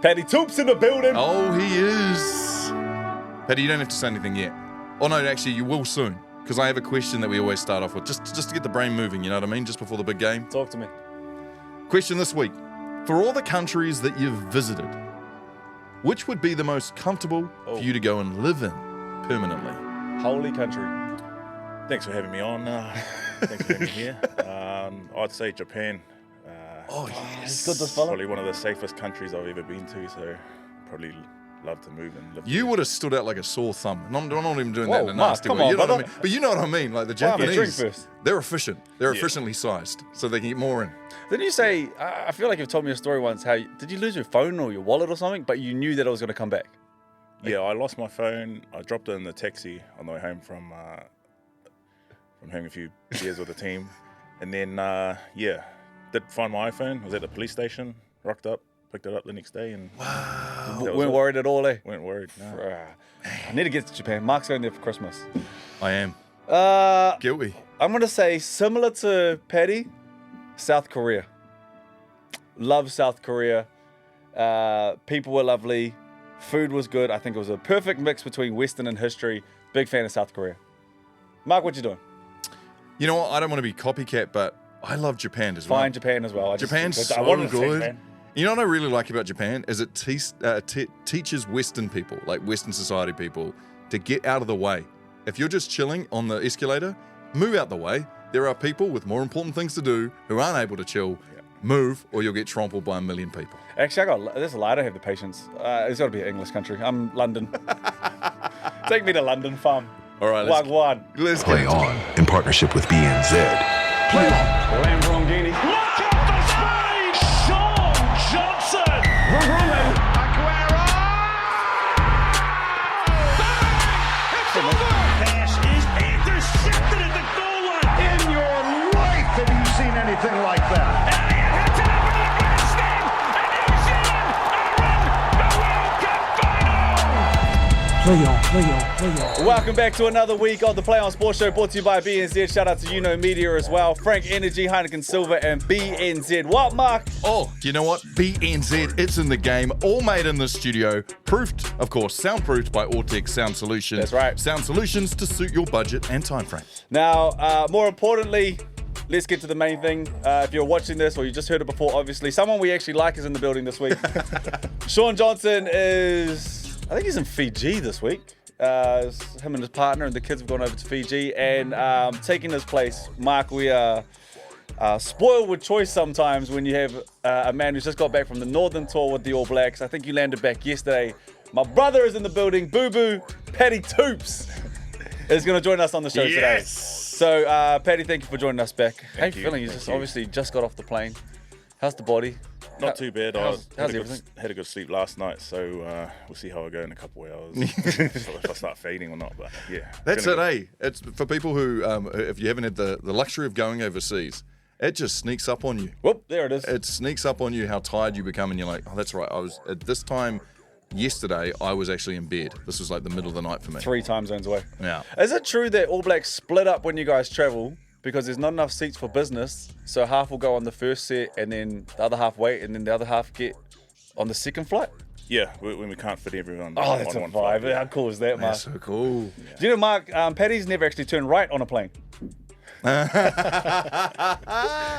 Paddy Tuipulotu in the building. Oh, he is. Paddy, you don't have to say anything yet. Oh, no, actually, you will soon. Because I have a question that we always start off with, just to get the brain moving, you know what I mean? Just before the big game. Talk to me. Question this week. For all the countries that you've visited, which would be the most comfortable for you to go and live in permanently? Holy country. Thanks for having me on. Thanks for having me here. I'd say Japan. It's good to follow. Probably one of the safest countries I've ever been to, so probably love to move and live. You would have stood out like a sore thumb. And I'm not even doing that Whoa, in a Marc, nasty come way. on, You know what I brother. mean? But you know what I mean. Like the Wow, drink Japanese, first. they're efficient. They're efficiently sized, so they can get more in. Didn't you say, I feel like you've told me a story once, how did you lose your phone or your wallet or something, but you knew that it was going to come back? Yeah, I lost my phone. I dropped it in the taxi on the way home from having a few beers with the team. And then, did find my iPhone. I was at the police station, rocked up, picked it up the next day. And Weren't worried at all, eh? Weren't worried, no. I need to get to Japan. Marc's going there for Christmas. I am. Guilty. I'm going to say, similar to Paddy, South Korea. Love South Korea. People were lovely. Food was good. I think it was a perfect mix between Western and history. Big fan of South Korea. Marc, what you doing? You know what? I don't want to be copycat, but I love Japan as well. Fine, Japan as well. Japan's I so wanted to say good. Japan. You know what I really like about Japan is it teaches Western people, like Western society people, to get out of the way. If you're just chilling on the escalator, move out the way. There are people with more important things to do who aren't able to chill. Move, or you'll get trampled by a million people. Actually, there's a lie. I don't have the patience. It's got to be an English country. I'm London. Take me to London, fam. All right, let's Play on in partnership with BNZ. Play on. Lamborghini. Look out for speed! Shaun Johnson! Aguero! Bang! It's over! Pass is intercepted at the goal line. In your life have you seen anything like that? Elliott hits it over the grandstand, and New Zealand are in the World Cup final! Welcome back to another week of the Play On Sports Show, brought to you by BNZ. Shout out to YOUKNOWMEDIA as well. Frank Energy, Heineken Silver, and BNZ. What, Marc? Oh, you know what? BNZ, it's in the game. All made in the studio. Proofed, of course, soundproofed by Autex Sound Solutions. That's right. Sound solutions to suit your budget and time frame. Now, more importantly, let's get to the main thing. If you're watching this or you just heard it before, obviously, someone we actually like is in the building this week. Shaun Johnson is, I think he's in Fiji this week. Him and his partner and the kids have gone over to Fiji, and taking his place. Marc, we are spoiled with choice sometimes when you have a man who's just got back from the Northern Tour with the All Blacks. I think you landed back yesterday. My brother is in the building. Boo-boo, Paddy Tuipulotu is going to join us on the show today. So, Paddy, thank you for joining us back. How you feeling? You just obviously just got off the plane. How's the body? Not too bad. How's everything? Had a good sleep last night, so we'll see how I go in a couple of hours. If I start fading or not, but yeah. That's it, eh? It's for people who, if you haven't had the luxury of going overseas, it just sneaks up on you. Whoop, there it is. It sneaks up on you how tired you become, and you're like, oh, that's right. I was at this time yesterday. I was actually in bed. This was like the middle of the night for me. 3 time zones away. Yeah. Is it true that All Blacks split up when you guys travel because there's not enough seats for business, so half will go on the first set and then the other half wait and then the other half get on the second flight? Yeah, when we can't fit everyone Oh, that's on a one vibe. flight. How cool is that, Marc? That's so cool. Do you know, Marc, Paddy's never actually turned right on a plane. He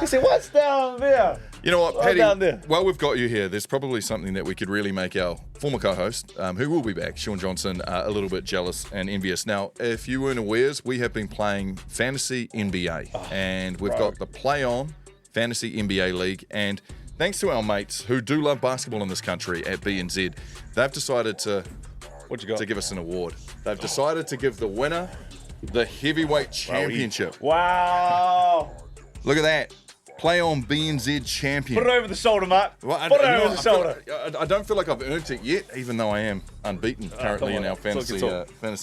said, what's down there? You know what, Right Paddy, down there. while we've got you here, there's probably something that we could really make our former co-host, who will be back, Shaun Johnson, a little bit jealous and envious. Now, if you weren't aware, we have been playing Fantasy NBA, and we've got the Play On Fantasy NBA League, and thanks to our mates who do love basketball in this country at BNZ, they've decided to give us an award. They've decided to give the winner the heavyweight championship. Wow. Look at that. Play On BNZ champion. Put it over the shoulder, Marc. Well, Put it over the shoulder. I don't feel like I've earned it yet, even though I am unbeaten currently in our fantasy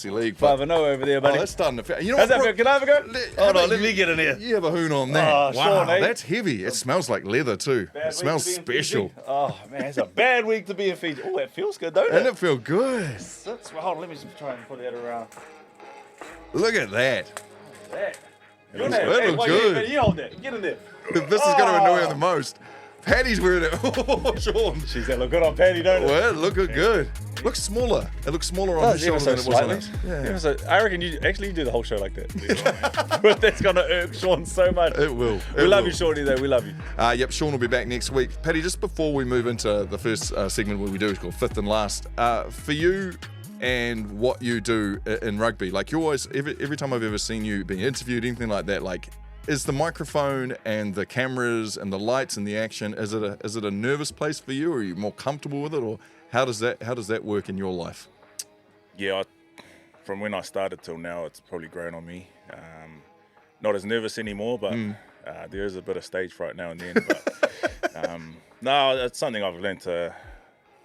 league. 5-0 over there, buddy. Oh, that's starting to feel. You know How's what, that Brooke? feel? Can I have a go? How about Let me get in here. You have a hoon on that. Oh, wow, Shaun, eh? that's heavy. It smells like leather too. Bad It smells week to be in special. Fiji. Oh, man, it's a bad week to be in Fiji. Oh, that feels good, don't Doesn't it? it feel good? Hold on, let me just try and put that around. Look at that. That. You're That'll hey, wait, good. you hold that. Get in there. This is going to annoy her the most. Paddy's wearing it. Oh, Shaun. Jeez, that look good on Paddy, don't it? Well, it looked good. Looks smaller. It looks smaller on his shoulder than it was on us. Yeah. I reckon you do the whole show like that. But that's going to irk Shaun so much. It will. We love you, Shaunie, though. We love you. Yep, Shaun will be back next week. Paddy, just before we move into the first segment where we do, it's called Fifth and Last. For you and what you do in rugby, like you always, every time I've ever seen you being interviewed, anything like that, like, is the microphone and the cameras and the lights and the action, is it a nervous place for you, or are you more comfortable with it, or how does that work in your life? Yeah, from when I started till now, it's probably grown on me. Not as nervous anymore, but there is a bit of stage fright now and then. But no, it's something I've learned to.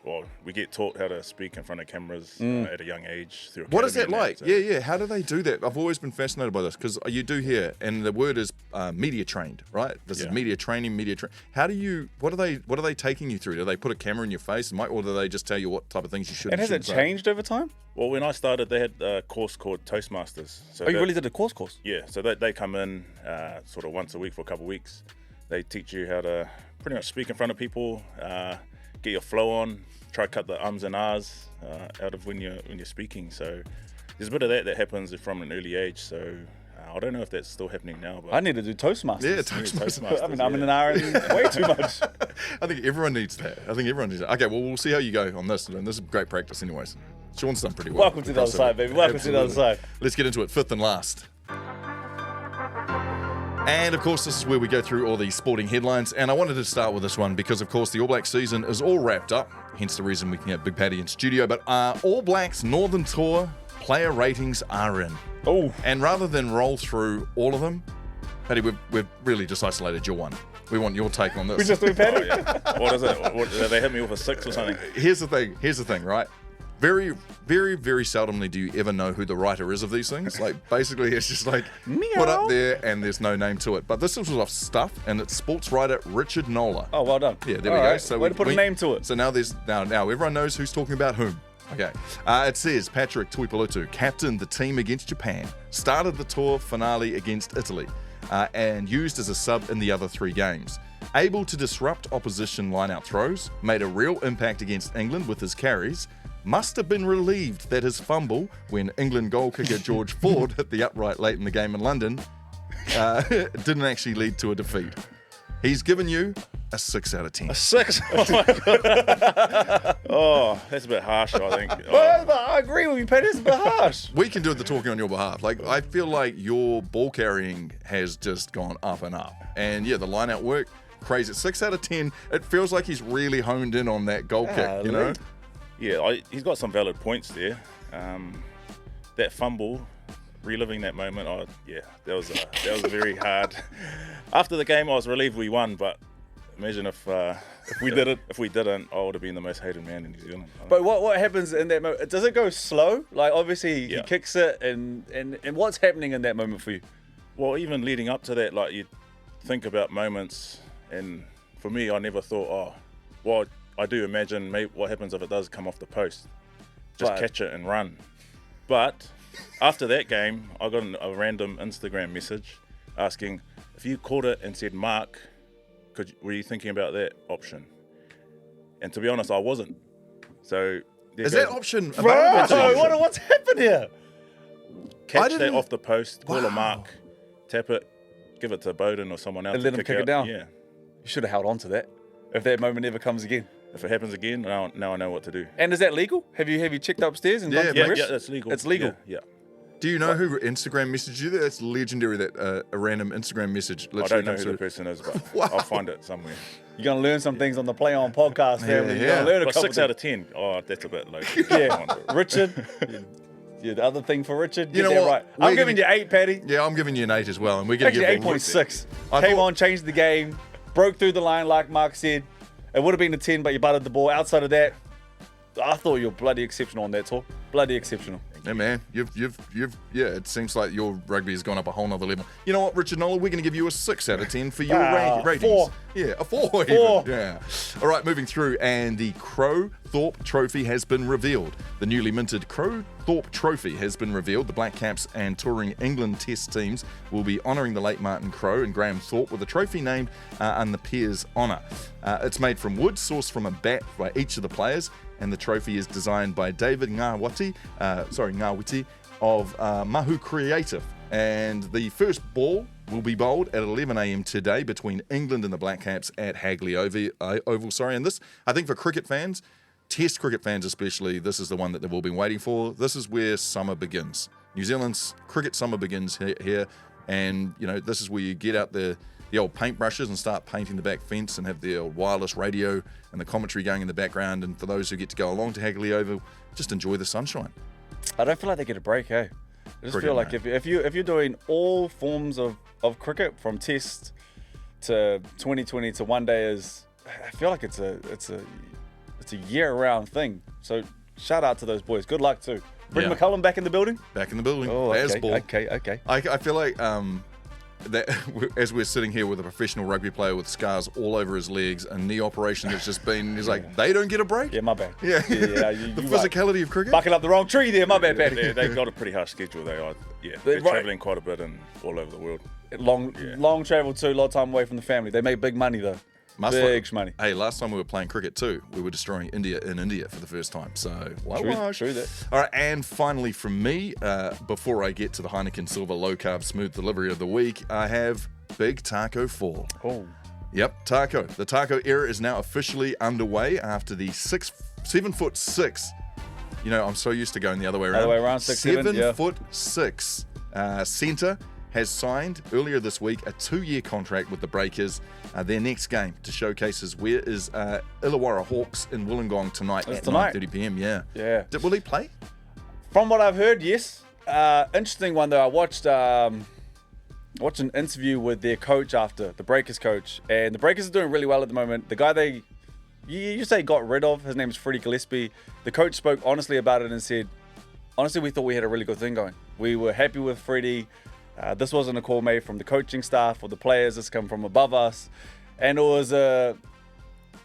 Well, we get taught how to speak in front of cameras at a young age. Through What is that academy like? and that, so. Yeah. How do they do that? I've always been fascinated by this because you do hear, and the word is media trained, right? This is media training, How do you? What are they taking you through? Do they put a camera in your face, or do they just tell you what type of things you should? And has it changed over time? Well, when I started, they had a course called Toastmasters. So you really did a course? Yeah, so they come in sort of once a week for a couple of weeks. They teach you how to pretty much speak in front of people, get your flow on, try to cut the ums and ahs out of when you're speaking. So there's a bit of that happens from an early age. So I don't know if that's still happening now. But I need to do Toastmasters. Yeah, Toastmasters. I mean, I'm in an hour and way too much. I think everyone needs that. Okay, well, we'll see how you go on this. And this is great practice anyways. Shaun's done pretty well. Welcome to the other side, baby. Welcome to the other side. Let's get into it. Fifth and last. And of course, this is where we go through all these sporting headlines. And I wanted to start with this one because, of course, the All Blacks season is all wrapped up. Hence the reason we can have Big Paddy in studio. But All Blacks Northern Tour player ratings are in. Oh. And rather than roll through all of them, Paddy, we've really just isolated your one. We want your take on this. We just do Paddy. What is it? They hit me with a 6 or something? Here's the thing, right? Very, very, very seldomly do you ever know who the writer is of these things. Like, basically, it's just like put up there and there's no name to it. But this was off Stuff, and it's sports writer Richard Nola. Oh, well done. Yeah, there we go. Right. So way to put a name to it. So now everyone knows who's talking about whom. Okay. It says Patrick Tuipulotu captained the team against Japan, started the tour finale against Italy, and used as a sub in the other 3 games. Able to disrupt opposition line-out throws, made a real impact against England with his carries. Must have been relieved that his fumble when England goal kicker George Ford hit the upright late in the game in London didn't actually lead to a defeat. He's given you a 6 out of 10. A 6? Oh my God. Oh, that's a bit harsh, I think. Well, I agree with you, Paddy. It's a bit harsh. We can do the talking on your behalf. Like, I feel like your ball carrying has just gone up and up. And yeah, the line out work, crazy. 6 out of 10. It feels like he's really honed in on that goal kick, you know? Yeah, he's got some valid points there. That fumble, reliving that moment, that was a very hard. After the game, I was relieved we won, but imagine if we didn't. If we didn't, I would have been the most hated man in New Zealand. But what happens in that moment? Does it go slow? Like, obviously, he kicks it, and what's happening in that moment for you? Well, even leading up to that, like, you think about moments, and for me, I never thought, I do imagine maybe what happens if it does come off the post. Just catch it and run. But after that game, I got a random Instagram message asking, if you caught it and said Marc, were you thinking about that option? And to be honest, I wasn't. So is that option available to you? What's happened here? Catch that off the post, call a Marc, tap it, give it to Bowden or someone else. And let him kick it down? Yeah. You should have held on to that if that moment ever comes again. If it happens again, now I know what to do. And is that legal? Have you checked upstairs and yeah, that's legal. It's legal. Yeah. Do you know who Instagram messaged you? That's legendary. That a random Instagram message. I don't know who the person is, but I'll find it somewhere. You're gonna learn some things on the Play On podcast, family. You're gonna learn a couple 6 out of 10. Oh, that's a bit low. Yeah, Richard. The other thing for Richard. You know what? Right. I'm giving you 8, Paddy. Yeah, I'm giving you an 8 as well, and we're gonna give 8.6. Came on, changed the game, broke through the line like Marc said. It would have been a 10, but you butted the ball. Outside of that, I thought you were bloody exceptional on that tour. bloody exceptional. Yeah, man, yeah, it seems like your rugby has gone up a whole nother level. You know what, Richard Nola, we're going to give you a 6 out of 10 for your ratings. 4. Yeah, a 4 even. Yeah. All right, moving through, and the Crowe Thorpe Trophy has been revealed. The newly minted Crowe Thorpe Trophy has been revealed. The Black Caps and touring England Test teams will be honouring the late Martin Crowe and Graham Thorpe with a trophy named in the pair's honour. It's made from wood, sourced from a bat by each of the players, and the trophy is designed by David Ngawiti of Mahu Creative. And the first ball will be bowled at 11 a.m. today between England and the Black Caps at Hagley Oval. And this, I think, for cricket fans, Test cricket fans especially, this is the one that they've all been waiting for. This is where summer begins. New Zealand's cricket summer begins here, and you know, this is where you get out the old paintbrushes and start painting the back fence and have the old wireless radio and the commentary going in the background. And for those who get to go along to Hagley Oval, just enjoy the sunshine. I don't feel like they get a break, hey? I just Cricket, feel like mate. if you're doing all forms of cricket from Test to 2020 to one day, I feel like it's a year-round thing. So shout out to those boys. Good luck too. Bring Yeah. McCullum back in the building. Back in the building. Oh, Asball. okay. I feel like that as we're sitting here with a professional rugby player with scars all over his legs, a knee operation that's just been, he's like, they don't get a break? Yeah, my bad. Yeah. You The physicality of cricket? Bucking up the wrong tree there. My bad, Pat. They've got a pretty harsh schedule. They are, yeah. They're They're right. travelling quite a bit and all over the world. Long travel too. A lot of time away from the family. They make big money though. Big money. Hey, last time we were playing cricket too, we were destroying India in India for the first time. So, True that. All right, and finally from me, before I get to the Heineken Silver Low Carb Smooth Delivery of the Week, I have Big Tacko Fall. Oh. Yep, Tacko. The Tacko era is now officially underway after the 7'6". You know, I'm so used to going the other way around. Other way around, 6'7", yeah. 7'6" centre has signed earlier this week a 2-year contract with the Breakers. Their next game to showcase is where is Illawarra Hawks in Wollongong tonight at 9:30 p.m. Yeah. Will he play? From what I've heard, yes. Interesting one though. I watched an interview with their coach after, the Breakers coach, and the Breakers are doing really well at the moment. The guy you say got rid of, his name is Freddie Gillespie. The coach spoke honestly about it and said, honestly, we thought we had a really good thing going. We were happy with Freddie. This wasn't a call made from the coaching staff or the players. This come from above us, and it was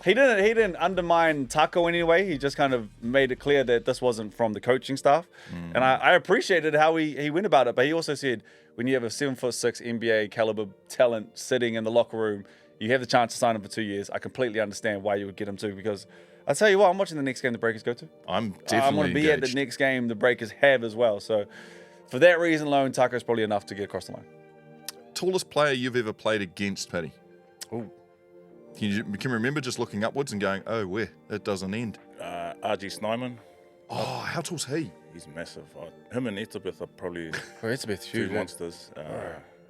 he didn't undermine Tacko in any way. He just kind of made it clear that this wasn't from the coaching staff, and I appreciated how he went about it. But he also said, when you have a 7'6" NBA caliber talent sitting in the locker room, you have the chance to sign him for 2 years. I completely understand why you would get him too, because I'll tell you what, I'm watching the next game the Breakers go to. I'm definitely I want to be engaged. at the next game the Breakers have as well. So for that reason alone, Tacko's probably enough to get across the line. Tallest player you've ever played against, Paddy? Oh, Can you remember just looking upwards and going, oh, where? It doesn't end. R.G. Snyman, Oh, how tall's he? he's massive. Him and Etzebeth are probably it's a bit two huge. monsters.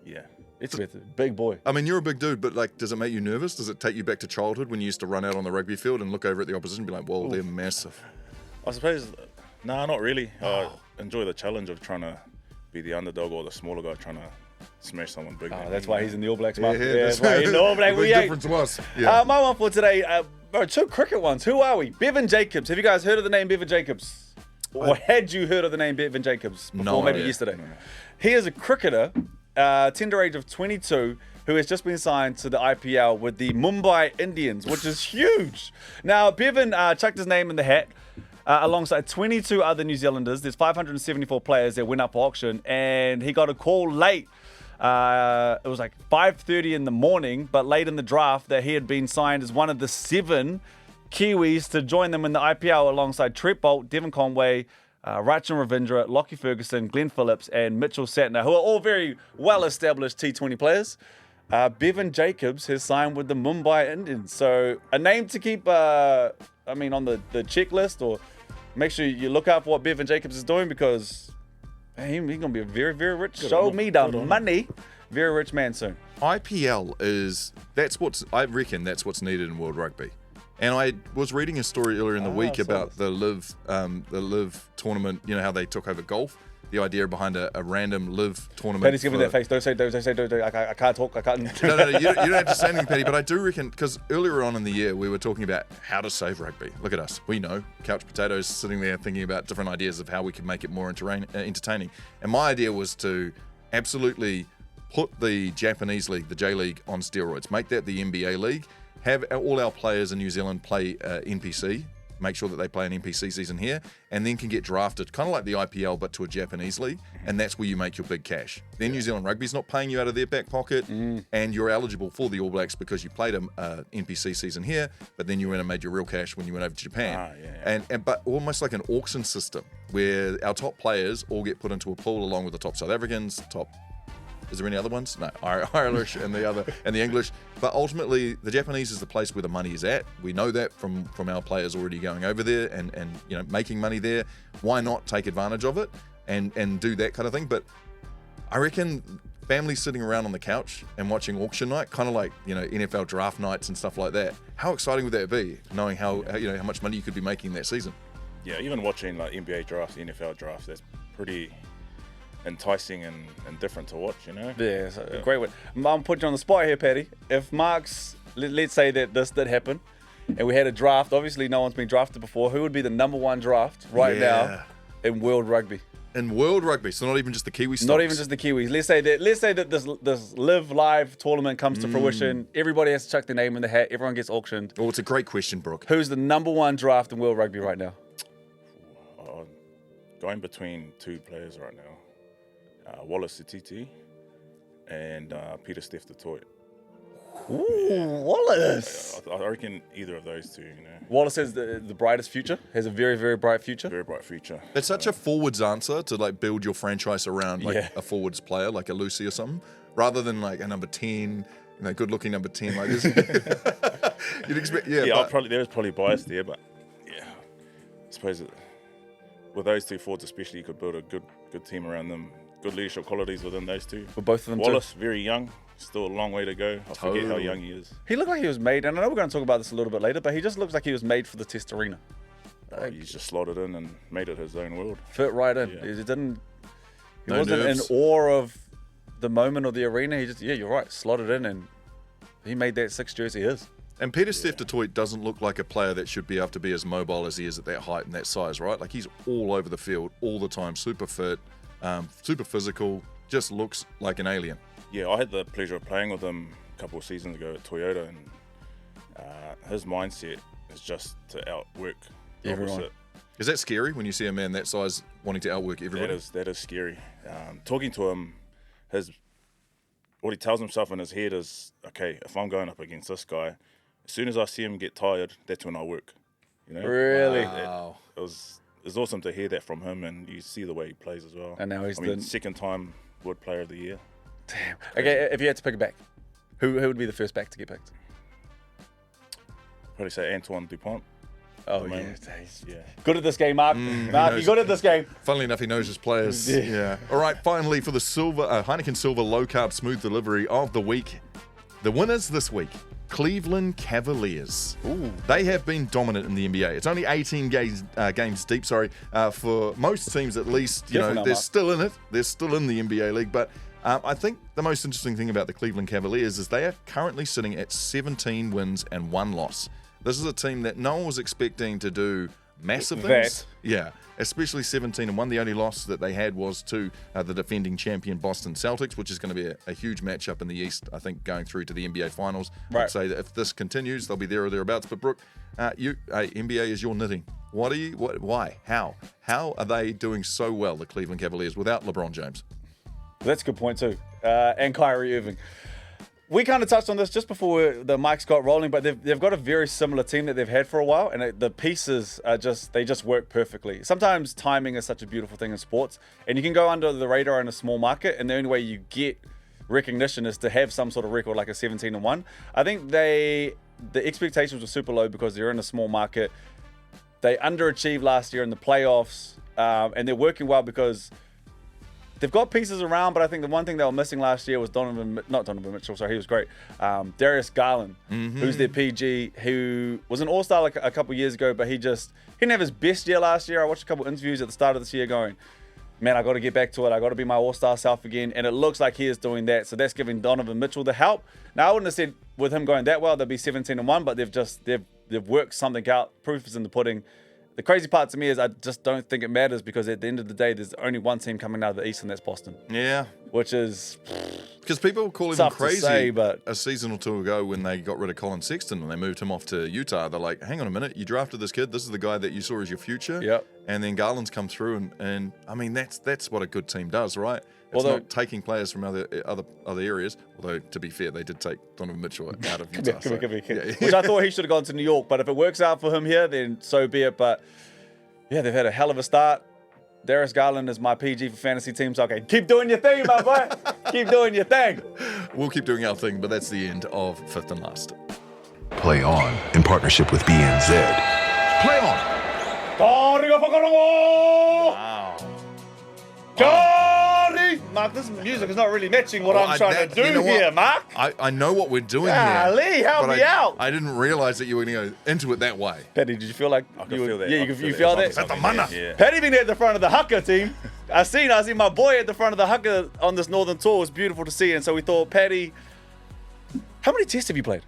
Yeah. It's a big boy. I mean, you're a big dude, but like, does it make you nervous? Does it take you back to childhood when you used to run out on the rugby field and look over at the opposition and be like, whoa, they're massive? I suppose, no, not really. I enjoy the challenge of trying to be the underdog or the smaller guy trying to smash someone big. Oh, that's why he's in the All Blacks, Marc. Yeah, That's why he's in the All Blacks. the We big ain't. difference was. Yeah. My one for today, two cricket ones. Who are we? Bevan Jacobs. Have you guys heard of the name Bevan Jacobs? Or had you heard of the name Bevan Jacobs before, No maybe idea. yesterday? He is a cricketer, tender age of 22, who has just been signed to the IPL with the Mumbai Indians, which is huge. Now, Bevan chucked his name in the hat alongside 22 other New Zealanders. There's 574 players that went up for auction, and he got a call late. It was like 5:30 in the morning, but late in the draft, that he had been signed as one of the 7 Kiwis to join them in the IPL alongside Trent Bolt, Devon Conway, Rachin Ravindra, Lockie Ferguson, Glenn Phillips, and Mitchell Santner, who are all very well-established T20 players. Bevan Jacobs has signed with the Mumbai Indians. So a name to keep, on the checklist, or make sure you look out for what Bevan Jacobs is doing, because he's going to be a very, very rich, show me the money, very rich man soon. IPL I reckon that's what's needed in world rugby. And I was reading a story earlier in the week I saw about the Live tournament, you know, how they took over golf. the idea behind a random live tournament. Paddy's giving that face. Don't say. I can't talk. I can't. No, you don't have to say anything, Paddy, but I do reckon, because earlier on in the year, we were talking about how to save rugby. Look at us. We know. Couch potatoes sitting there thinking about different ideas of how we can make it more entertaining. And my idea was to absolutely put the Japanese league, the J League, on steroids. Make that the NBA league. Have all our players in New Zealand play NPC. Make sure that they play an NPC season here, and then can get drafted, kind of like the IPL, but to a Japanese league, and that's where you make your big cash. Then New Zealand Rugby's not paying you out of their back pocket, and you're eligible for the All Blacks because you played an NPC season here, but then you went and made your real cash when you went over to Japan. But almost like an auction system, where our top players all get put into a pool along with the top South Africans, top... Is there any other ones? No, Irish and the English. But ultimately, the Japanese is the place where the money is at. We know that from our players already going over there and making money there. Why not take advantage of it and do that kind of thing? But I reckon families sitting around on the couch and watching auction night, kind of like NFL draft nights and stuff like that. How exciting would that be? Knowing how much money you could be making that season. Yeah, even watching like NBA drafts, NFL drafts, that's pretty enticing and different to watch, Yeah, it's a great one. I'm putting you on the spot here, Paddy. If Marc's, let's say that this did happen, and we had a draft, obviously no one's been drafted before, who would be the number one draft right now in world rugby? In world rugby, so not even just the Kiwi stocks. Not even just the Kiwis. Let's say that this live live tournament comes to fruition. Everybody has to chuck their name in the hat. Everyone gets auctioned. Oh, it's a great question, Brook. Who's the number one draft in world rugby right now? Going between two players right now. Wallace Sititi and Peter Tuipulotu. Ooh, Wallace! I reckon either of those two, Wallace has the brightest future, has a very, very bright future. Very bright future. It's such a forwards answer to like build your franchise around a forwards player, like a Lucy or something, rather than like a number 10, good looking number 10 like this. You'd expect, there's probably bias there, but I suppose with those two forwards especially, you could build a good team around them. Good leadership qualities within those two. For both of them Wallace, too. very young. Still a long way to go. I forget how young he is. He looked like he was made, and I know we're going to talk about this a little bit later, but he just looks like he was made for the test arena. He's just slotted in and made it his own world. Fit right in. Yeah. He wasn't in awe of the moment or the arena. He just, you're right, slotted in, and he made that 6 jersey his. And Peter Tuipulotu doesn't look like a player that should be able to be as mobile as he is at that height and that size, right? Like he's all over the field all the time, super fit, super physical, just looks like an alien. Yeah, I had the pleasure of playing with him a couple of seasons ago at Toyota, and his mindset is just to outwork everyone. Is that scary when you see a man that size wanting to outwork everybody? That is scary. Talking to him, what he tells himself in his head is, okay, if I'm going up against this guy, as soon as I see him get tired, that's when I work. Really? Wow. It's awesome to hear that from him, and you see the way he plays as well. And now he's second time Wood Player of the Year. Damn. Okay, if you had to pick a back, who would be the first back to get picked? Probably say Antoine Dupont. Oh, yeah. Good at this game, Marc. Marc, you're good at this game. Funnily enough, he knows his players. Yeah. All right, finally, for the Heineken Silver Low Carb Smooth Delivery of the week, the winners this week, Cleveland Cavaliers. Ooh. They have been dominant in the NBA. It's only 18 games deep, for most teams at least. They're still in it. They're still in the NBA league. But I think the most interesting thing about the Cleveland Cavaliers is they are currently sitting at 17 wins and 1 loss. This is a team that no one was expecting to do massive things. Yeah, especially 17-1. The only loss that they had was to the defending champion Boston Celtics, which is going to be a huge matchup in the East, I think, going through to the NBA Finals. Right. I'd say that if this continues, they'll be there or thereabouts. But Brook, NBA is your knitting. Why? How are they doing so well, the Cleveland Cavaliers, without LeBron James? That's a good point too. And Kyrie Irving. We kind of touched on this just before the mics got rolling, but they've got a very similar team that they've had for a while, and the pieces are just work perfectly. Sometimes timing is such a beautiful thing in sports, and you can go under the radar in a small market, and the only way you get recognition is to have some sort of record like a 17-1. I think the expectations were super low because they're in a small market. They underachieved last year in the playoffs, and they're working well because they've got pieces around, but I think the one thing they were missing last year was not Donovan Mitchell, sorry, he was great. Darius Garland, who's their PG, who was an all-star a couple years ago, but he didn't have his best year last year. I watched a couple interviews at the start of this year going, man, I got to get back to it. I got to be my all-star self again. And it looks like he is doing that. So that's giving Donovan Mitchell the help. Now, I wouldn't have said with him going that well, they'll be 17-1, but they've worked something out. Proof is in the pudding. The crazy part to me is I just don't think it matters because at the end of the day, there's only one team coming out of the East, and that's Boston. Yeah. Which is... Because people were calling him tough to crazy say, but... a season or two ago when they got rid of Colin Sexton and they moved him off to Utah. They're like, hang on a minute, you drafted this kid. This is the guy that you saw as your future. Yep. And then Garland's come through, and I mean, that's what a good team does, right? It's Although, not taking players from other areas. Although, to be fair, they did take Donovan Mitchell out of Utah. Come here. Yeah. Which I thought he should have gone to New York. But if it works out for him here, then so be it. But yeah, they've had a hell of a start. Darius Garland is my PG for fantasy team. So, okay, keep doing your thing, my boy. Keep doing your thing. We'll keep doing our thing, but that's the end of Fifth and Last. Play On in partnership with BNZ. Play On. Wow. Mark, this music is not really matching what I'm trying to do you know here, what? Mark. I know what we're doing Golly, here. help but me out. I didn't realize that you were going to go into it that way. Patty, did you feel like I could feel that. Yeah, I you could feel that. that? Something Mana. there, yeah. Patty been at the front of the Haka team. I seen my boy at the front of the Haka on this Northern tour. It was beautiful to see. And so we thought, Patty, how many tests have you played?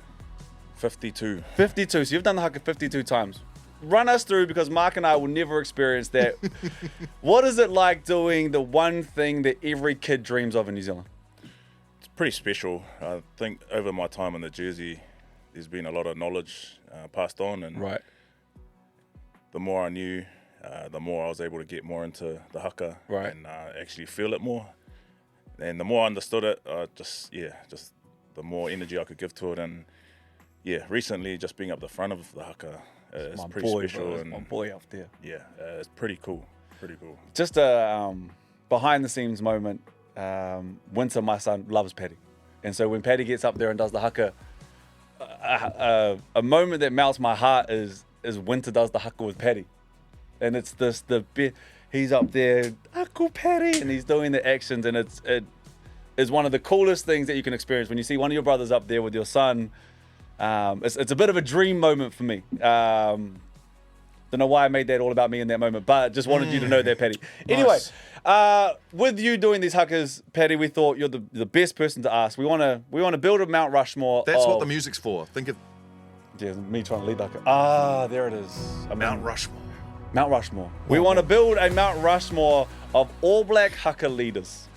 52. 52. So you've done the Haka 52 times. Run us through, because Mark and I will never experience that. What is it like doing the one thing that every kid dreams of in New Zealand? It's pretty special. I think over my time in the jersey, there's been a lot of knowledge passed on, and the more I knew, the more I was able to get more into the Haka and actually feel it more. And the more I understood it, just the more energy I could give to it. And yeah, recently just being up the front of the Haka is pretty special. Bro, and my boy up there. yeah, it's pretty cool. Pretty cool. Just a behind the scenes moment. Winter, my son, loves Paddy. And so when Paddy gets up there and does the Haka, a moment that melts my heart is Winter does the Haka with Paddy. And it's he's up there, Uncle Paddy, and he's doing the actions, and it is one of the coolest things that you can experience when you see one of your brothers up there with your son. It's a bit of a dream moment for me. Don't know why I made that all about me in that moment, but just wanted you to know that, Paddy. Anyway, with you doing these Hakas, Paddy, we thought you're the best person to ask. We want to build a Mount Rushmore. That's what the music's for. Think of me trying to lead the Haka. There it is. Mount Rushmore. Mount Rushmore. We want to build a Mount Rushmore of All Black Haka leaders.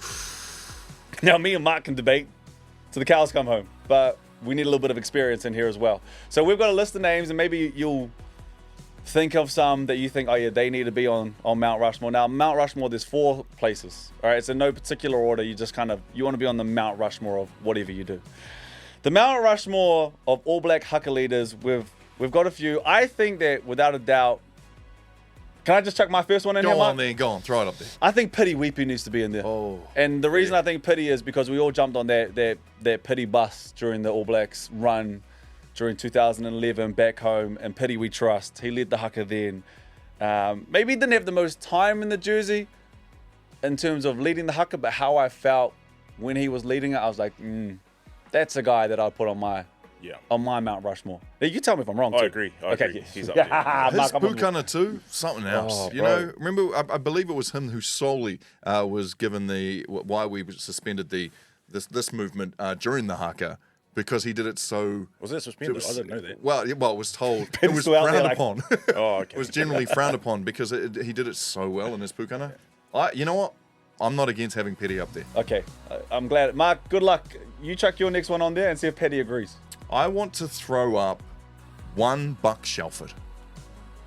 Now, me and Marc can debate till the cows come home, but we need a little bit of experience in here as well. So we've got a list of names, and maybe you'll think of some that you think, oh yeah, they need to be on Mount Rushmore. Now, Mount Rushmore, there's 4 places. All right, it's in no particular order. You just you want to be on the Mount Rushmore of whatever you do. The Mount Rushmore of All Black Haka leaders, we've got a few. I think that without a doubt, can I just chuck my first one in here, Go Marc? on there, go on, throw it up there. I think Pity Weepy needs to be in there. Oh, and the reason I think Pity is because we all jumped on that Pity bus during the All Blacks run during 2011 back home, and Pity we trust. He led the Haka then. Maybe he didn't have the most time in the jersey in terms of leading the Haka, but how I felt when he was leading it, I was like, that's a guy that I'd put on my Mount Rushmore. Now, you can tell me if I'm wrong, too. I agree. Okay. He's up there. His Pukana too, something else. You know, remember, I believe it was him who solely was given why we suspended this movement during the Haka, because he did it so... Was it suspended? I didn't know that. Well, it was told. It was frowned upon. Oh, okay. It was generally frowned upon because he did it so well in his Pukana. You know what? I'm not against having Petty up there. Okay, I'm glad. Marc, good luck. You chuck your next one on there and see if Petty agrees. I want to throw up one Buck Shelford.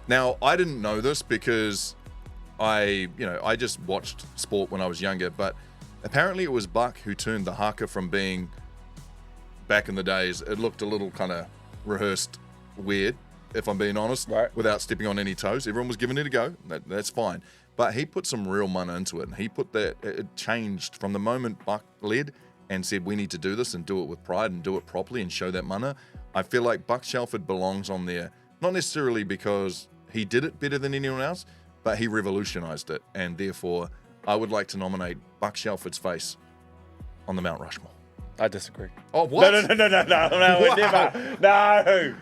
Now, I didn't know this because I just watched sport when I was younger, but apparently it was Buck who turned the Haka from being, back in the days, it looked a little kind of rehearsed weird, if I'm being honest, without stepping on any toes. Everyone was giving it a go. That's fine. But he put some real mana into it, and he put that, it changed from the moment Buck led and said, we need to do this and do it with pride and do it properly and show that mana. I feel like Buck Shelford belongs on there, not necessarily because he did it better than anyone else, but he revolutionized it. And therefore, I would like to nominate Buck Shelford's face on the Mount Rushmore. I disagree. Oh, what? No, Wow. never. No. That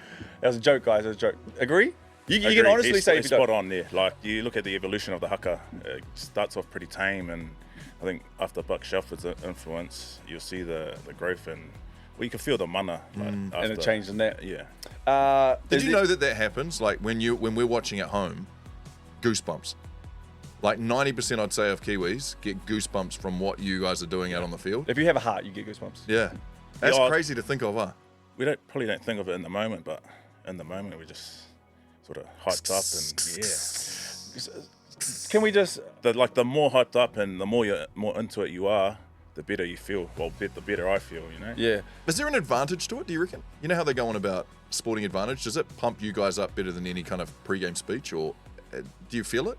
was a joke, guys. It was a joke. Agree? You can Agreed. honestly say if he's you spot don't. on there. Like you look at the evolution of the Haka, it starts off pretty tame, and I think after Buck Shelford's influence, you'll see the growth, and you can feel the mana. Like, And after, it changed in that. Yeah. Did you know that happens? Like when we're watching at home, goosebumps. Like 90%, I'd say, of Kiwis get goosebumps from what you guys are doing out on the field. If you have a heart, you get goosebumps. Yeah, that's Yeah, crazy to think of, huh? We probably don't think of it in the moment, but in the moment we just sort of hyped up, and Can we just... the more hyped up and the more into it you are, the better you feel. Well, the better I feel, you know. Yeah. Is there an advantage to it, do you reckon? You know how they go on about sporting advantage? Does it pump you guys up better than any kind of pre-game speech, or do you feel it?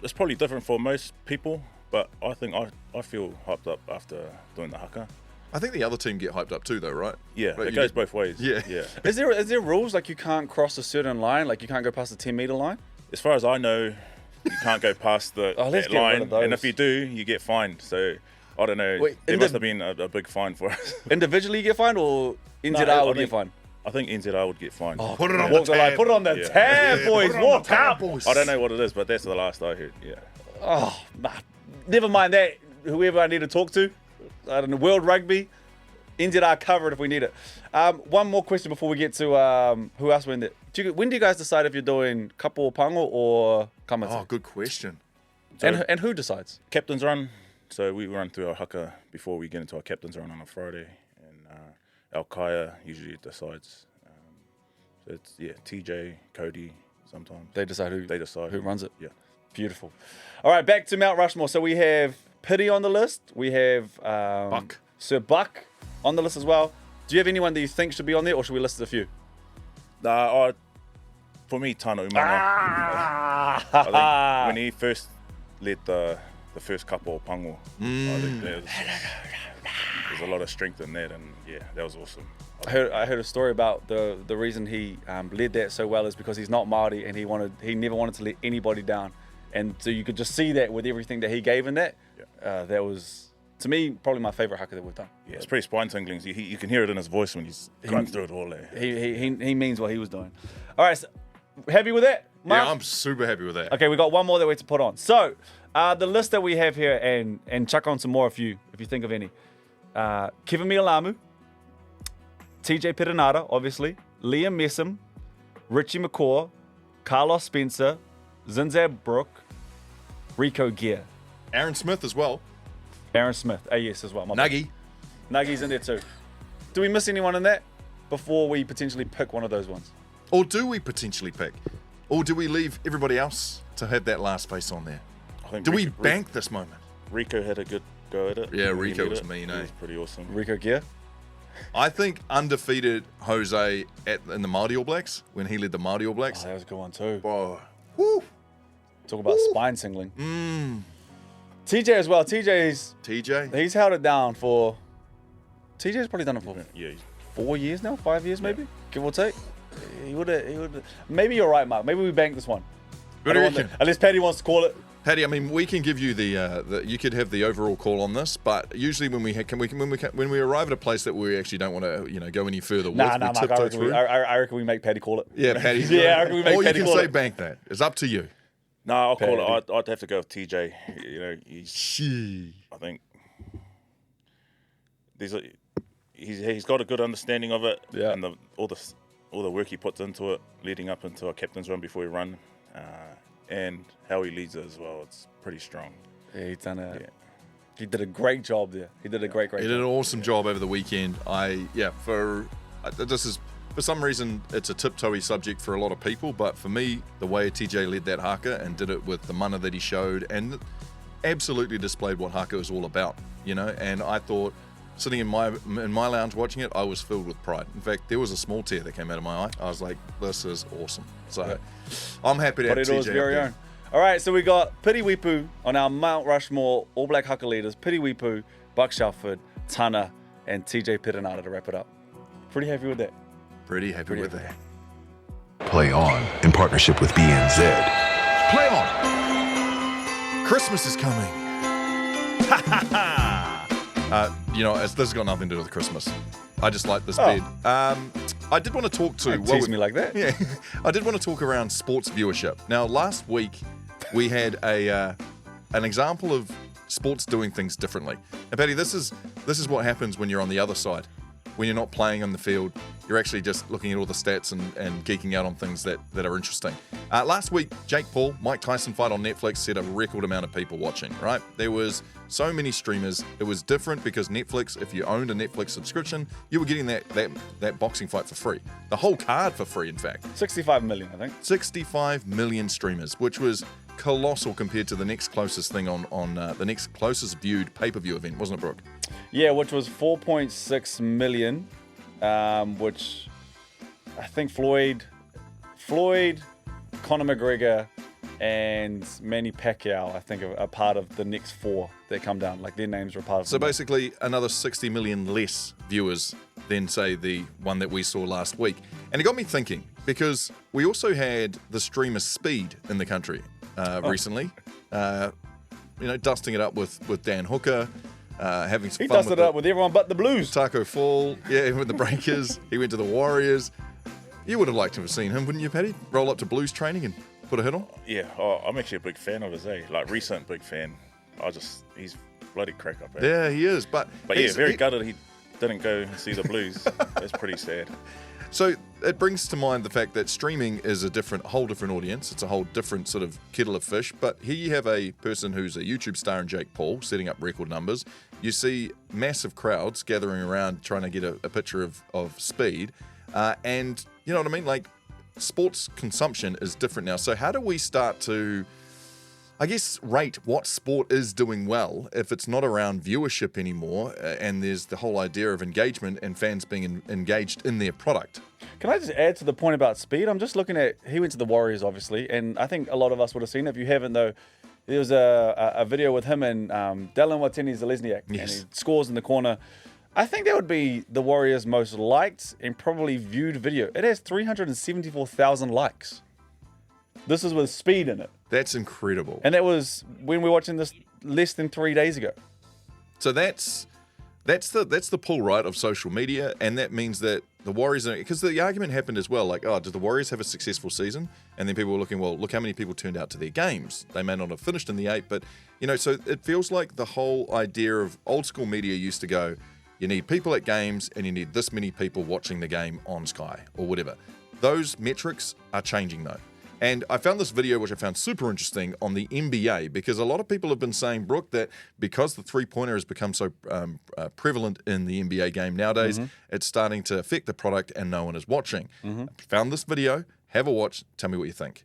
It's probably different for most people, but I think I feel hyped up after doing the Haka. I think the other team get hyped up too, though, right? Yeah, Like it you goes get- both ways. Yeah. Yeah. Is there rules like you can't cross a certain line, like you can't go past the 10-meter line? As far as I know, you can't go past the Let's that get rid line, of those. and if you do, you get fined. So I don't know. Wait, there in must the- have been a big fine for us. Individually you get fined, or NZR I would get think- fined? I think NZR would get fined. Put it on Walk the the line. tab. Put it on the Yeah. tab, boys. Put it on the Walk tab, up. boys. I don't know what it is, but that's the last I heard. Yeah. Oh, nah. Never mind that. Whoever I need to talk to, I don't know, World Rugby, NZR covered if we need it. One more question before we get to who else went there. When do you guys decide if you're doing kapo pango or kamata? Oh, good question. And who decides? Captain's run. So we run through our Haka before we get into our captain's run on a Friday, and our Kaya usually decides. So it's TJ, Cody, sometimes They decide who runs it. Yeah. Beautiful. All right, back to Mount Rushmore. So we have Pity on the list. We have Buck. Sir Buck on the list as well. Do you have anyone that you think should be on there, or should we list a few? For me, Tano Umana. I think when he first led the first couple of pango, I think there's a lot of strength in that, and that was awesome. I heard a story about the reason he led that so well is because he's not Māori, and he never wanted to let anybody down, and so you could just see that with everything that he gave in that. That was, to me, probably my favorite haka that we've done. Yeah, it's pretty spine tingling. You can hear it in his voice when he's going through it all. He means what he was doing. All right, so, happy with that, Marc? Yeah, I'm super happy with that. Okay, we got one more that we have to put on. So, the list that we have here, and chuck on some more if you think of any. Kevin Mialamu, TJ Perenara, obviously, Liam Messam, Richie McCaw, Carlos Spencer, Zinzab Brook, Rico Gear, Aaron Smith as well. Aaron Smith, yes as well. my bad. Nuggy. Nuggy's in there too. Do we miss anyone in that before we potentially pick one of those ones? Or do we potentially pick? Or do we leave everybody else to have that last space on there? I think Do we bank this moment? Rico had a good go at it. Yeah, When he Rico led was it. mean, He eh? was pretty awesome. Rico Gear? I think undefeated Jose in the Māori All Blacks, when he led the Māori All Blacks. Oh, that was a good one too. Oh, woo. Talk about spine tingling. TJ as well. TJ. He's held it down for. TJ's probably done it for Yeah, 4 years now, 5 years maybe, give or take. He would. Maybe you're right, Marc. Maybe we bank this one. What do you I don't want reckon? that- Unless Paddy wants to call it. Paddy, I mean, we can give you the you could have the overall call on this, but usually when we arrive at a place that we actually don't want to go any further Nah, with, we Marc. I tiptoe reckon, through. I reckon we make Paddy call it. Yeah, Paddy. Yeah, I reckon we make Or you Paddy can call say it. bank that. It's up to you. No, I'll call Paddy. it. I'd have to go with TJ. I think he's got a good understanding of it, Yeah. and all the work he puts into it, leading up into a captain's run before we run, and how he leads it as well. It's pretty strong. Yeah, he did a great job there. He did a great He job. did an awesome job over the weekend. For some reason it's a tiptoey subject for a lot of people, but for me, the way TJ led that haka and did it with the mana that he showed and absolutely displayed what haka is all about, and I thought, sitting in my lounge watching it, I was filled with pride. In fact, there was a small tear that came out of my eye. I was like, this is awesome. So I'm happy to have But it was TJ very up there. own. All right, so we got Pity Wipu on our Mount Rushmore All Black Haka leaders. Pity Wipu, Buck Shelford, Tana, and TJ Perenara to wrap it up. Pretty happy with that. Pretty happy with happy. that. Play On in partnership with BNZ. Play On. Christmas is coming. This has got nothing to do with Christmas. I just like this bed. I did want to talk to... Don't tease me like that. Yeah, I did want to talk around sports viewership. Now, last week, we had an example of sports doing things differently. And Paddy, this is what happens when you're on the other side. When you're not playing on the field, you're actually just looking at all the stats and geeking out on things that are interesting. Last week, Jake Paul, Mike Tyson fight on Netflix set a record amount of people watching, right? There was so many streamers. It was different because Netflix, if you owned a Netflix subscription, you were getting that boxing fight for free. The whole card for free, in fact. 65 million, I think. 65 million streamers, which was colossal compared to the next closest thing on the next closest viewed pay-per-view event, wasn't it, Brook? Yeah, which was 4.6 million, which I think Floyd, Conor McGregor, and Manny Pacquiao, I think, are part of the next four that come down. Like, their names are a part of. So basically, another 60 million less viewers than, say, the one that we saw last week. And it got me thinking, because we also had the streamer Speed in the country recently. Dusting it up with Dan Hooker. Having some He fun dusted it up with everyone but the Blues. Tacko Fall, yeah, with the Breakers. He went to the Warriors. You would have liked to have seen him, wouldn't you, Paddy? Roll up to Blues training and put a hit on? Yeah, I'm actually a big fan of his, like recent big fan. He's bloody crack up. Yeah, he is. But yeah, very gutted he didn't go see the Blues. That's pretty sad. So it brings to mind the fact that streaming is a whole different audience. It's a whole different sort of kettle of fish. But here you have a person who's a YouTube star in Jake Paul setting up record numbers. You see massive crowds gathering around trying to get a picture of Speed. And you know what I mean? Like, sports consumption is different now. So how do we start to, I guess, rate what sport is doing well if it's not around viewership anymore, and there's the whole idea of engagement and fans being engaged in their product? Can I just add to the point about Speed? I'm just looking at, he went to the Warriors, obviously, and I think a lot of us would have seen it. If you haven't, though, there was a video with him and Dallin Watene-Zelezniak, Yes. and he scores in the corner. I think that would be the Warriors' most liked and probably viewed video. It has 374,000 likes. This is with Speed in it. That's incredible. And that was when we were watching this less than 3 days ago. So that's the pull, right, of social media, and that means that the Warriors, because the argument happened as well, like, oh, did the Warriors have a successful season? And then people were looking, well, look how many people turned out to their games. They may not have finished in the 8, but, so it feels like the whole idea of old school media used to go, you need people at games and you need this many people watching the game on Sky or whatever. Those metrics are changing though. And I found this video, which I found super interesting, on the NBA, because a lot of people have been saying, Brook, that because the three-pointer has become so prevalent in the NBA game nowadays, it's starting to affect the product and no one is watching. I found this video. Have a watch. Tell me what you think.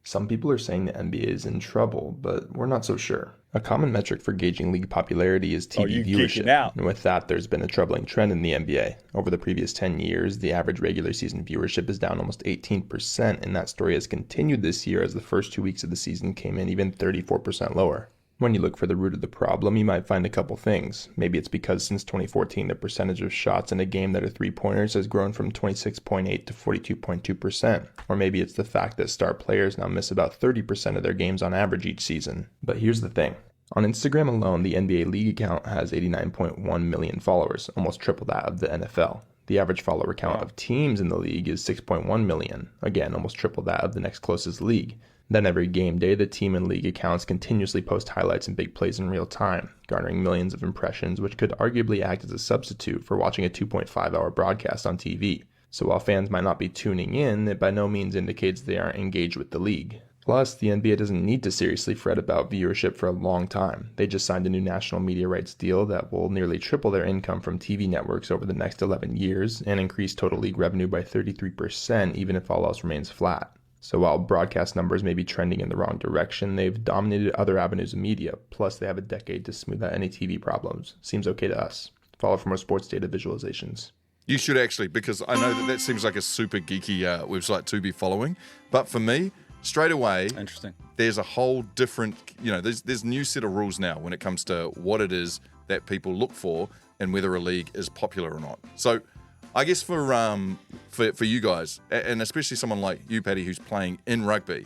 Some people are saying the NBA is in trouble, but we're not so sure. A common metric for gauging league popularity is TV viewership, and with that, there's been a troubling trend in the NBA. Over the previous 10 years, the average regular season viewership is down almost 18%, and that story has continued this year as the first 2 weeks of the season came in even 34% lower. When you look for the root of the problem, you might find a couple things. Maybe it's because since 2014, the percentage of shots in a game that are three-pointers has grown from 26.8 to 42.2%. Or maybe it's the fact that star players now miss about 30% of their games on average each season. But here's the thing. On Instagram alone, the NBA League account has 89.1 million followers, almost triple that of the NFL. The average follower count of teams in the league is 6.1 million, again, almost triple that of the next closest league. Then every game day, the team and league accounts continuously post highlights and big plays in real time, garnering millions of impressions, which could arguably act as a substitute for watching a 2.5-hour broadcast on TV. So while fans might not be tuning in, it by no means indicates they aren't engaged with the league. Plus, the NBA doesn't need to seriously fret about viewership for a long time. They just signed a new national media rights deal that will nearly triple their income from TV networks over the next 11 years and increase total league revenue by 33%, even if all else remains flat. So while broadcast numbers may be trending in the wrong direction, they've dominated other avenues of media. Plus, they have a decade to smooth out any TV problems. Seems okay to us. Follow for more sports data visualizations. You should actually, because I know that seems like a super geeky website to be following. But for me, straight away, interesting. There's a whole different, there's new set of rules now when it comes to what it is that people look for and whether a league is popular or not. So I guess for you guys, and especially someone like you, Paddy, who's playing in rugby,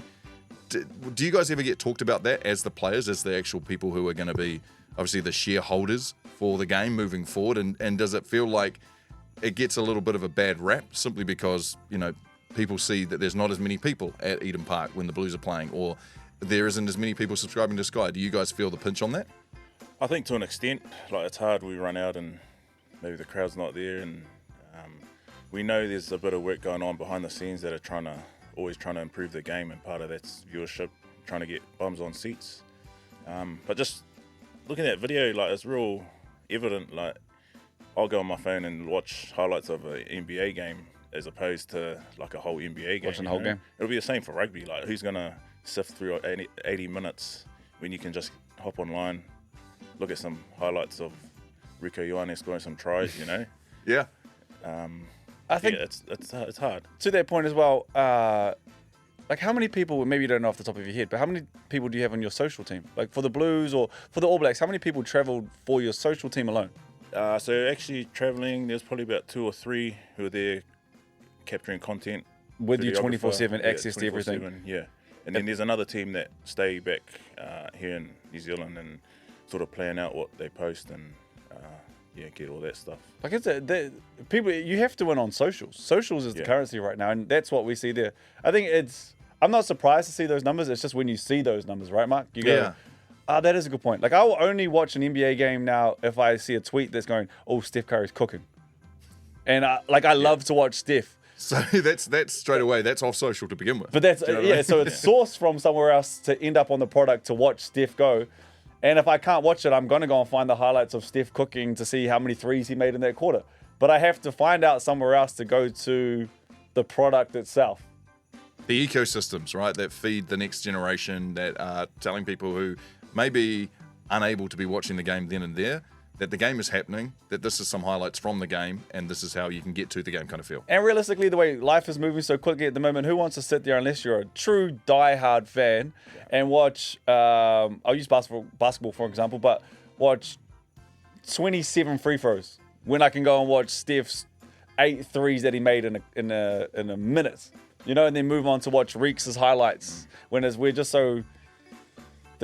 do you guys ever get talked about that as the players, as the actual people who are going to be obviously the shareholders for the game moving forward? And does it feel like it gets a little bit of a bad rap simply because, you know, people see that there's not as many people at Eden Park when the Blues are playing, or there isn't as many people subscribing to Sky. Do you guys feel the pinch on that? I think to an extent, like it's hard. We run out and maybe the crowd's not there, and we know there's a bit of work going on behind the scenes that are always trying to improve the game, and part of that's viewership, trying to get bums on seats. But just looking at video, like it's real evident. Like I'll go on my phone and watch highlights of an NBA game as opposed to like a whole NBA game. Watching the whole game. It'll be the same for rugby. Like who's gonna sift through 80 minutes when you can just hop online, look at some highlights of Rico Ioane scoring some tries, you know? Yeah. I think it's hard. To that point as well, like how many people, maybe you don't know off the top of your head, but how many people do you have on your social team? Like for the Blues or for the All Blacks, how many people traveled for your social team alone? So actually traveling, there's probably about 2 or 3 who are there capturing content. With you 24/7 access to everything. Yeah. And then there's another team that stay back here in New Zealand and sort of plan out what they post and get all that stuff. Like it's people, you have to win on socials. Socials is the currency right now, and that's what we see there. I think I'm not surprised to see those numbers. It's just when you see those numbers, right, Marc? You go, that is a good point. Like I will only watch an NBA game now if I see a tweet that's going, "Oh, Steph Curry's cooking," and I love to watch Steph. So that's straight away. That's off social to begin with. But that's so it's sourced from somewhere else to end up on the product to watch Steph go. And if I can't watch it, I'm going to go and find the highlights of Steph cooking to see how many threes he made in that quarter. But I have to find out somewhere else to go to the product itself. The ecosystems, right, that feed the next generation, that are telling people who may be unable to be watching the game then and there, that the game is happening, that this is some highlights from the game, and this is how you can get to the game kind of feel. And realistically, the way life is moving so quickly at the moment, who wants to sit there unless you're a true diehard fan and watch, I'll use basketball for example, but watch 27 free throws when I can go and watch Steph's 8 threes that he made in a minute, you know, and then move on to watch Reeks' highlights we're just so...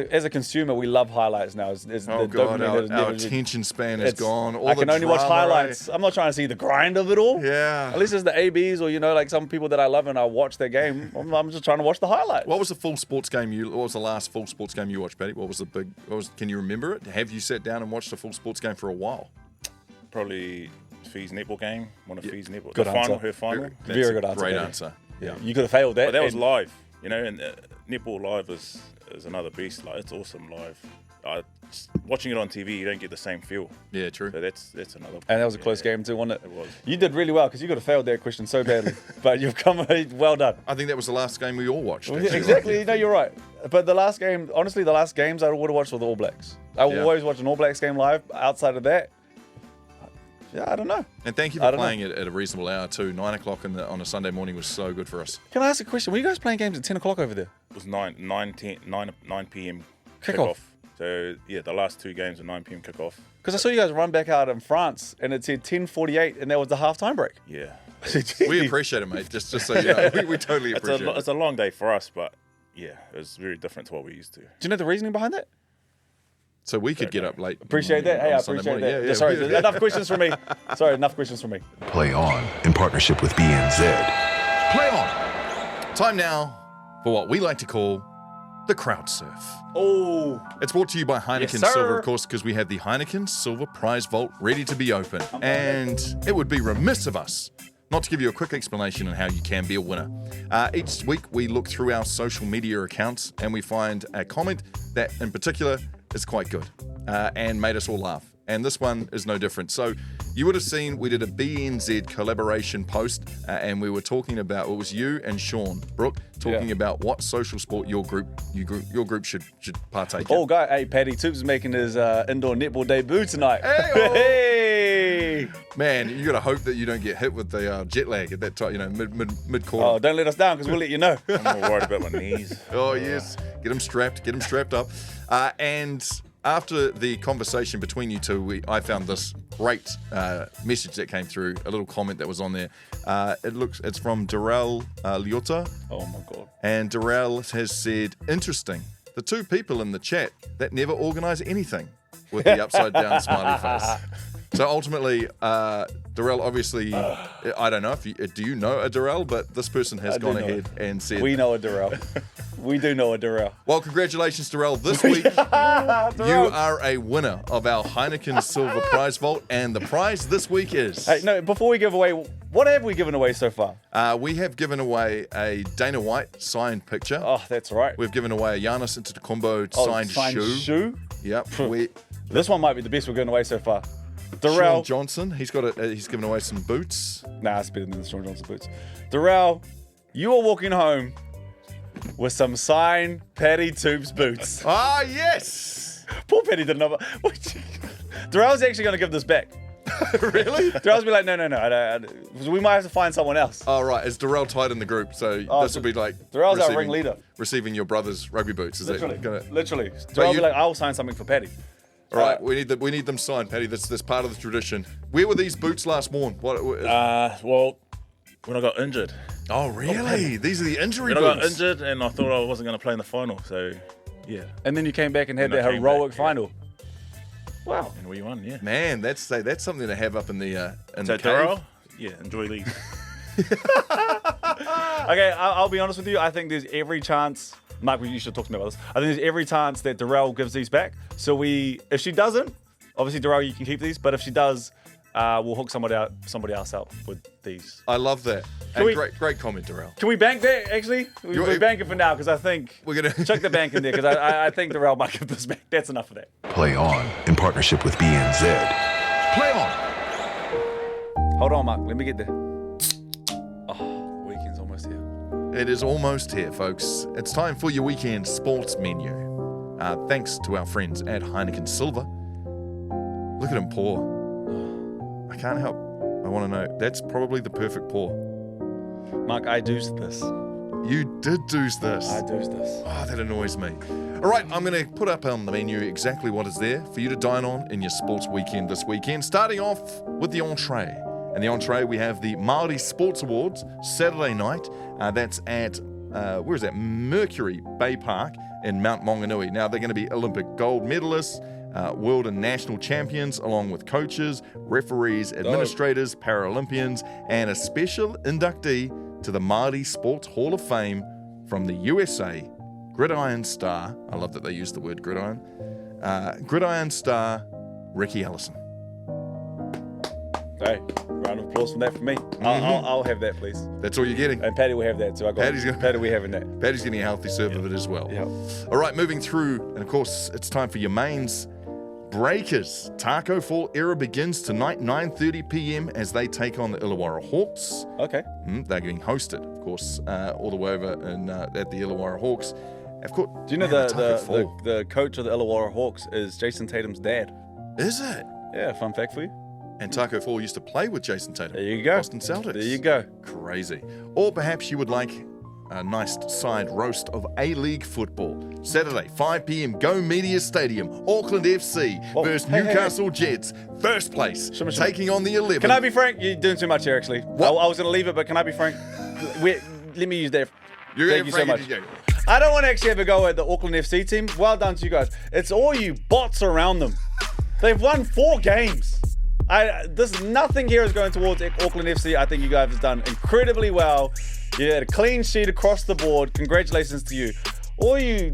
As a consumer, we love highlights now. Our attention span is gone. I can only watch highlights. I'm not trying to see the grind of it all. Yeah. At least it's the ABs or, you know, like some people that I love and I watch their game. I'm just trying to watch the highlights. What was the full sports game what was the last full sports game you watched, Patty? Can you remember it? Have you sat down and watched a full sports game for a while? Probably Fee's netball game. One of Fee's netball. Good answer. Her final. Very good answer. Great answer. Yeah. You could have failed that. But that was live, you know, and netball live is another beast. Like it's awesome live. Watching it on TV, you don't get the same feel. Yeah, true. So that's another. And that was a close game too, wasn't it? It was. You did really well because you could have failed that question so badly, but you've come well done. I think that was the last game we all watched. Well, yeah, exactly. No, you're right. But the last game, honestly, the last games I would have watched were the All Blacks. I will always watch an All Blacks game live. Outside of that, I don't know. And thank you for playing it at a reasonable hour too. 9 o'clock on a Sunday morning was so good for us. Can I ask a question? Were you guys playing games at 10 o'clock over there? It was 9 p.m. kickoff. So yeah, the last 2 games were 9 p.m. kickoff. Because I saw you guys run back out in France and it said 10:48 and that was the half-time break. Yeah. We appreciate it, mate. Just so you know, we totally appreciate it. It's a long day for us, but yeah, it was very different to what we used to. Do you know the reasoning behind that? So we could get up late. Appreciate that. Hey, I appreciate that. Yeah. Sorry, enough questions from me. Enough questions from me. Play on in partnership with BNZ. Play on. Time now for what we like to call the crowd surf. Oh. It's brought to you by Heineken Silver, of course, because we have the Heineken Silver Prize Vault ready to be open. And it would be remiss of us not to give you a quick explanation on how you can be a winner. Each week we look through our social media accounts and we find a comment that in particular is quite good and made us all laugh. And this one is no different. So you would have seen we did a BNZ collaboration post and we were talking about, it was you and Shaun, Brook, talking about what social sport your group should partake in. Oh, guy, hey, Paddy Tuipulotu is making his indoor netball debut tonight. Hey! Man, you got to hope that you don't get hit with the jet lag at that time, you know, mid-quarter. Oh, don't let us down because we'll let you know. I'm more worried about my knees. Oh, yes. Get them strapped up. And after the conversation between you two, I found this great message that came through, a little comment that was on there. It's from Darrell Liotta. Oh, my God. And Darrell has said, interesting, the 2 people in the chat that never organise anything, with the upside down smiley face. So ultimately, Darrell, obviously, I don't know if you, do you know a Darrell, but this person has gone ahead and said... We know a Darrell. We do know a Darrell. Well, congratulations, Darrell. This week, you are a winner of our Heineken Silver Prize Vault, and the prize this week is... Hey, no, before we give away, what have we given away so far? We have given away a Dana White signed picture. Oh, that's right. We've given away a Giannis Antetokounmpo signed shoe. Yep. This one might be the best we've given away so far. Darrell Johnson, he's given away some boots. Nah, it's better than the Shaun Johnson boots. Darrell, you are walking home with some signed Patty Tups boots. Ah, yes! Poor Patty didn't know. Darrell's actually going to give this back. Really? Darrell's be like, no. We might have to find someone else. Oh, right. Is Darrell tied in the group? So this will be like... Darrell's our ringleader. Receiving your brother's rugby boots. Is Literally. that Literally. Darrell'll be like, I'll sign something for Patty. All right, we need them signed, Paddy. That's part of the tradition. Where were these boots last worn? Well, when I got injured. Oh, really? These are the injury boots. When I got injured and I thought I wasn't going to play in the final, so yeah. And then you came back and had that heroic final. Wow. And we won, yeah. Man, that's something to have up in the so Darrell, yeah, enjoy these. Okay, I'll be honest with you. I think there's every chance. Marc, you should talk to me about this. I think there's every chance that Darrell gives these back. So if she doesn't, obviously Darrell, you can keep these. But if she does, we'll hook somebody else out with these. I love that. Great comment, Darrell. Can we bank that? Actually, we bank it for now because I think we're gonna chuck the bank in there because I think Darrell might give this back. That's enough of that. Play On in partnership with BNZ. Play On. Hold on, Marc. Let me get there. Weekend's almost here. It is almost here, folks. It's time for your weekend sports menu. Thanks to our friends at Heineken Silver. Look at him pour. I can't help. I want to know. That's probably the perfect pour. Marc, I deuced this. You did deuce this. I deuced this. Oh, that annoys me. All right, I'm going to put up on the menu exactly what is there for you to dine on in your sports weekend this weekend. Starting off with the entree. And the entree, we have the Māori Sports Awards Saturday night. That's at, where is that? Mercury Bay Park in Mount Maunganui. Now, they're going to be Olympic gold medalists, world and national champions, along with coaches, referees, administrators, Paralympians, and a special inductee to the Māori Sports Hall of Fame from the USA, gridiron star. I love that they use the word gridiron. Gridiron star, Ricky Ellison. Hey, round of applause for that for me. I'll have that, please. That's all you're getting. And Patty will have that too. Patty, we're having that. Patty's getting a healthy serve of it as well. Yep. All right, moving through, and of course, it's time for your mains. Breakers. Tacko Fall era begins tonight, 9:30 p.m. as they take on the Illawarra Hawks. Okay. They're getting hosted, of course, all the way over at the Illawarra Hawks. Of course. Do you know the coach of the Illawarra Hawks is Jason Tatum's dad? Is it? Yeah, fun fact for you. And Tacko Fall used to play with Jason Tatum. There you go. Boston Celtics. There you go. Crazy. Or perhaps you would like a nice side roast of A-League football. Saturday, 5 p.m, Go Media Stadium, Auckland FC versus Newcastle Jets. First place, taking on the 11. Can I be frank? You're doing too much here, actually. I was going to leave it, but can I be frank? Let me use that. Thank you so much. I don't want to actually have a go at the Auckland FC team. Well done to you guys. It's all you bots around them. They've won 4 games. Nothing here is going towards Auckland FC. I think you guys have done incredibly well. You had a clean sheet across the board. Congratulations to you. All you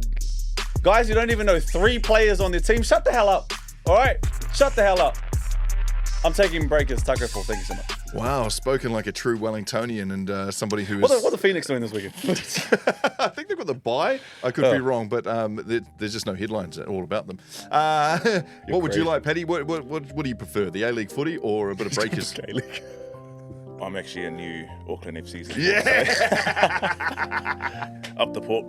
guys, you don't even know 3 players on their team. Shut the hell up. All right? Shut the hell up. I'm taking breakers. Tacko Fall. Thank you so much. Wow, spoken like a true Wellingtonian and somebody who is... What are the Phoenix doing this weekend? I think they've got the bye. I could be wrong, but there's just no headlines all about them. What would you like, Paddy? What do you prefer, the A-League footy or a bit of breakers? A-League. I'm actually a new Auckland FC season. Yeah! Up the port.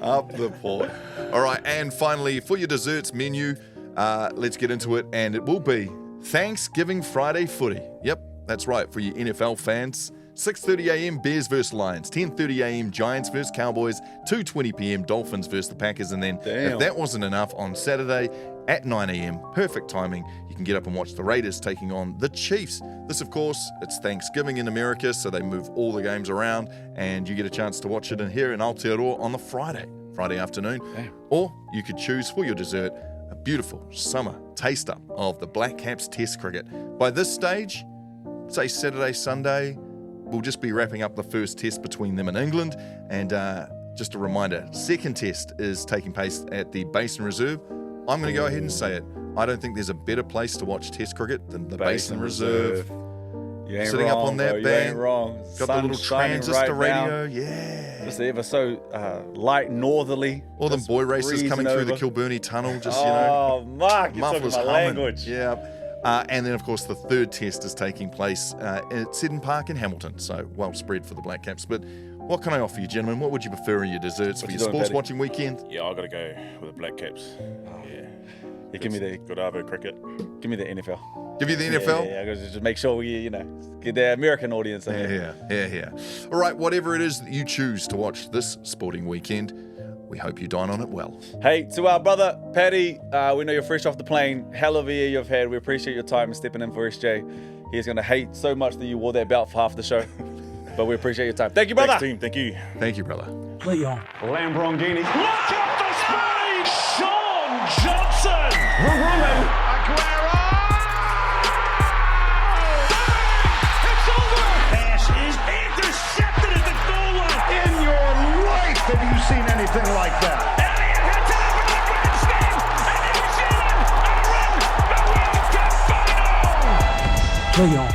Up the port. All right, and finally, for your desserts menu, let's get into it, and it will be Thanksgiving Friday footy. Yep. That's right, for your NFL fans. 6:30 a.m. Bears vs Lions, 10:30 a.m. Giants vs Cowboys, 2:20 p.m. Dolphins vs the Packers, and then if that wasn't enough, on Saturday at 9 a.m. perfect timing, you can get up and watch the Raiders taking on the Chiefs. This, of course, it's Thanksgiving in America, so they move all the games around, and you get a chance to watch it in here in Aotearoa on the Friday afternoon. Or you could choose for your dessert a beautiful summer taster of the Black Caps Test cricket. By this stage, say Saturday, Sunday, we'll just be wrapping up the first test between them and England. And just a reminder, second test is taking place at the Basin Reserve. I'm going to go ahead and say it. I don't think there's a better place to watch Test cricket than the Basin Reserve. You ain't Sitting wrong, up on that bro. band, you ain't wrong. got Sun the little shining transistor right now. radio, yeah. Just ever so light northerly. All them just boy racers breezing coming through the over. Kilburney Tunnel, just, Oh, Marc, you're talking mufflers my humming. language. Yeah. And then, of course, the third test is taking place at Seddon Park in Hamilton. So well spread for the Black Caps. But what can I offer you, gentlemen? What would you prefer in your desserts for your sports watching weekend? Yeah, I got to go with the Black Caps. Yeah, give me the good Arvo cricket. Give me the NFL. Give you the NFL? Yeah, just make sure we, get the American audience in there. Yeah. All right, whatever it is that you choose to watch this sporting weekend, we hope you dine on it well. Hey, to our brother, Paddy, we know you're fresh off the plane. Hell of a year you've had. We appreciate your time and stepping in for SJ. He's going to hate so much that you wore that belt for half the show. But we appreciate your time. Thank you, brother. Thanks, team. Thank you. Thank you, brother. Play on. Lamborghini. Look at the speed! Shaun Johnson! Aguero! It's over! Pass is intercepted at the goal line. In your life have you seen anything like that? Elliott hits it up into the grand stand, and New Zealand are in the World Cup final! Play on.